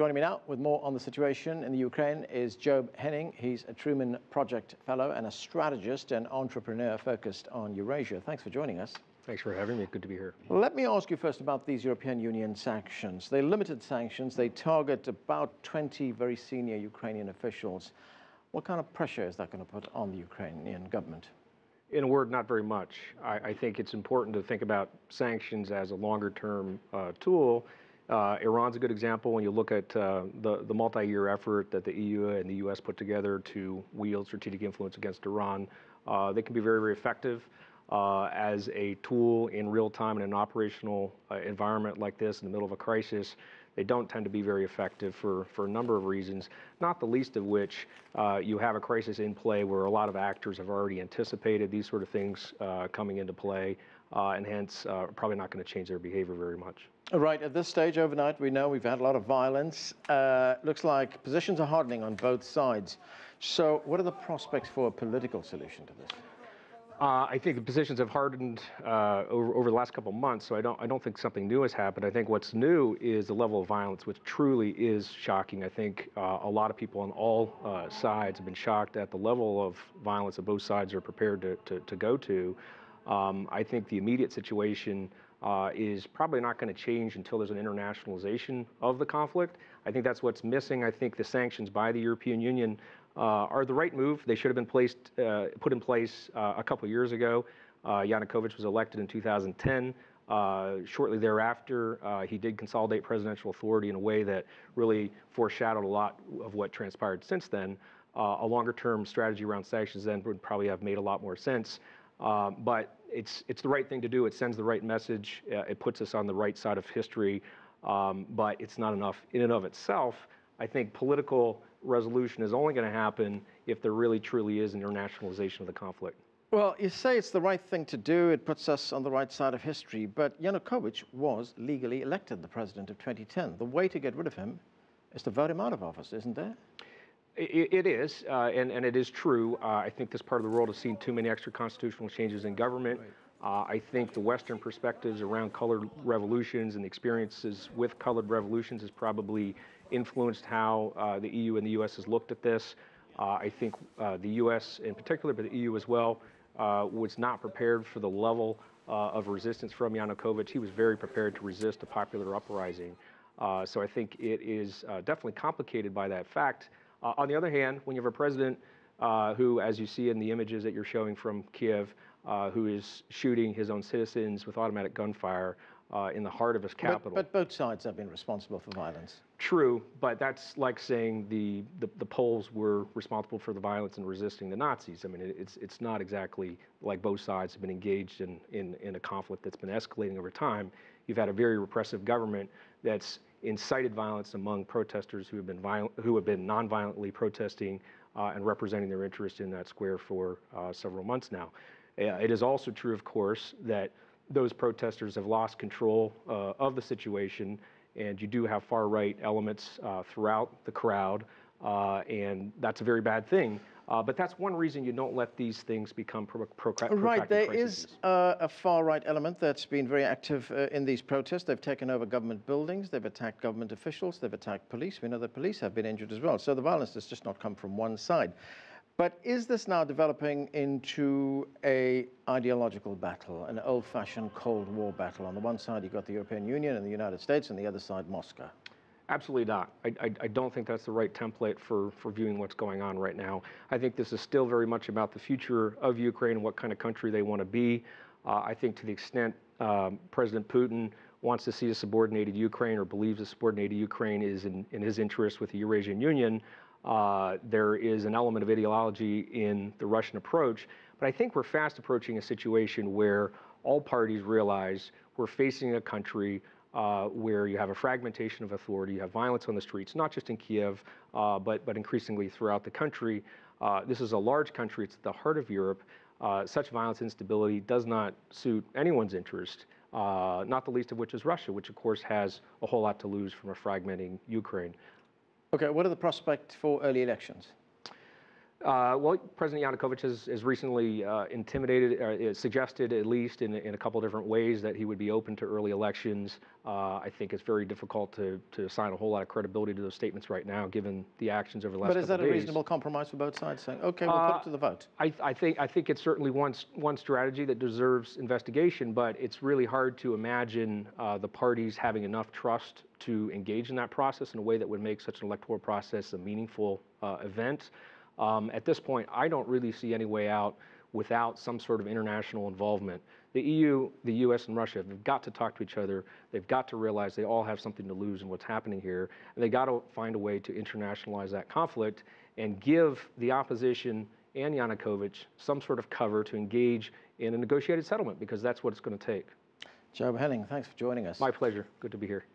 Joining me now with more on the situation in the Ukraine is Henning. He's a Truman Project fellow and a strategist and entrepreneur focused on Eurasia. Thanks for joining us. Thanks for having me. Good to be here. Let me ask you first about these European Union sanctions. They're limited sanctions. They target about 20 very senior Ukrainian officials. What kind of pressure is that going to put on the Ukrainian government? In a word, not very much. I think it's important to think about sanctions as a longer-term tool. Iran's a good example when you look at the multi-year effort that the EU and the US put together to wield strategic influence against Iran. They can be very, very effective as a tool in real time in an operational environment like this in the middle of a crisis. They don't tend to be very effective for a number of reasons, not the least of which you have a crisis in play where a lot of actors have already anticipated these sort of things coming into play, and hence probably not going to change their behavior very much. Right, at this stage overnight, we know we've had a lot of violence. Looks like positions are hardening on both sides. So what are the prospects for a political solution to this? I think the positions have hardened over the last couple of months, so I don't think something new has happened. I think what's new is the level of violence, which truly is shocking. I think a lot of people on all sides have been shocked at the level of violence that both sides are prepared to go to. I think the immediate situation is probably not going to change until there's an internationalization of the conflict. I think that's what's missing. I think the sanctions by the European Union are the right move. They should have been put in place a couple of years ago. Yanukovych was elected in 2010. Shortly thereafter, he did consolidate presidential authority in a way that really foreshadowed a lot of what transpired since then. A longer-term strategy around sanctions then would probably have made a lot more sense. But it's the right thing to do. It sends the right message. It puts us on the right side of history. But it's not enough in and of itself. I think political resolution is only going to happen if there really truly is an internationalization of the conflict. Well, you say it's the right thing to do. It puts us on the right side of history. But Yanukovych was legally elected the president of 2010. The way to get rid of him is to vote him out of office, isn't there? It is, and it is true. I think this part of the world has seen too many extra constitutional changes in government. Right. I think the Western perspectives around colored revolutions and the experiences with colored revolutions has probably influenced how the EU and the US has looked at this. I think the US in particular, but the EU as well, was not prepared for the level of resistance from Yanukovych. He was very prepared to resist a popular uprising. So I think it is definitely complicated by that fact. On the other hand, when you have a president who, as you see in the images that you're showing from Kiev, who is shooting his own citizens with automatic gunfire in the heart of his capital. But both sides have been responsible for violence. True, but that's like saying the Poles were responsible for the violence in resisting the Nazis. I mean, it's not exactly like both sides have been engaged in a conflict that's been escalating over time. You've had a very repressive government that's incited violence among protesters who have been non-violently protesting and representing their interest in that square for several months now. It is also true, of course, that those protesters have lost control of the situation, and you do have far-right elements throughout the crowd, and that's a very bad thing. But that's one reason you don't let these things become protracted Right, there crises. is a far-right element that's been very active in these protests. They've taken over government buildings, they've attacked government officials, they've attacked police. We know that police have been injured as well. So the violence does just not come from one side. But is this now developing into an ideological battle, an old-fashioned Cold War battle? On the one side, you've got the European Union and the United States, and the other side, Moscow. Absolutely not. I don't think that's the right template for viewing what's going on right now. I think this is still very much about the future of Ukraine and what kind of country they want to be. I think to the extent President Putin wants to see a subordinated Ukraine or believes a subordinated Ukraine is in his interest with the Eurasian Union, there is an element of ideology in the Russian approach. But I think we're fast approaching a situation where all parties realize we're facing a country where you have a fragmentation of authority, you have violence on the streets, not just in Kiev, but increasingly throughout the country. This is a large country, it's at the heart of Europe. Such violence and instability does not suit anyone's interest, not the least of which is Russia, which of course has a whole lot to lose from a fragmenting Ukraine. Okay, what are the prospects for early elections? Well, President Yanukovych has recently suggested, at least in a couple different ways, that he would be open to early elections. I think it's very difficult to assign a whole lot of credibility to those statements right now, given the actions over the last couple of days. But is that a reasonable compromise for both sides, saying, okay, we'll put it to the vote? I think it's certainly one strategy that deserves investigation, but it's really hard to imagine the parties having enough trust to engage in that process in a way that would make such an electoral process a meaningful event. At this point, I don't really see any way out without some sort of international involvement. The EU, the US, and Russia have got to talk to each other. They've got to realize they all have something to lose in what's happening here. And they've got to find a way to internationalize that conflict and give the opposition and Yanukovych some sort of cover to engage in a negotiated settlement, because that's what it's going to take. Joe Henning, thanks for joining us. My pleasure. Good to be here.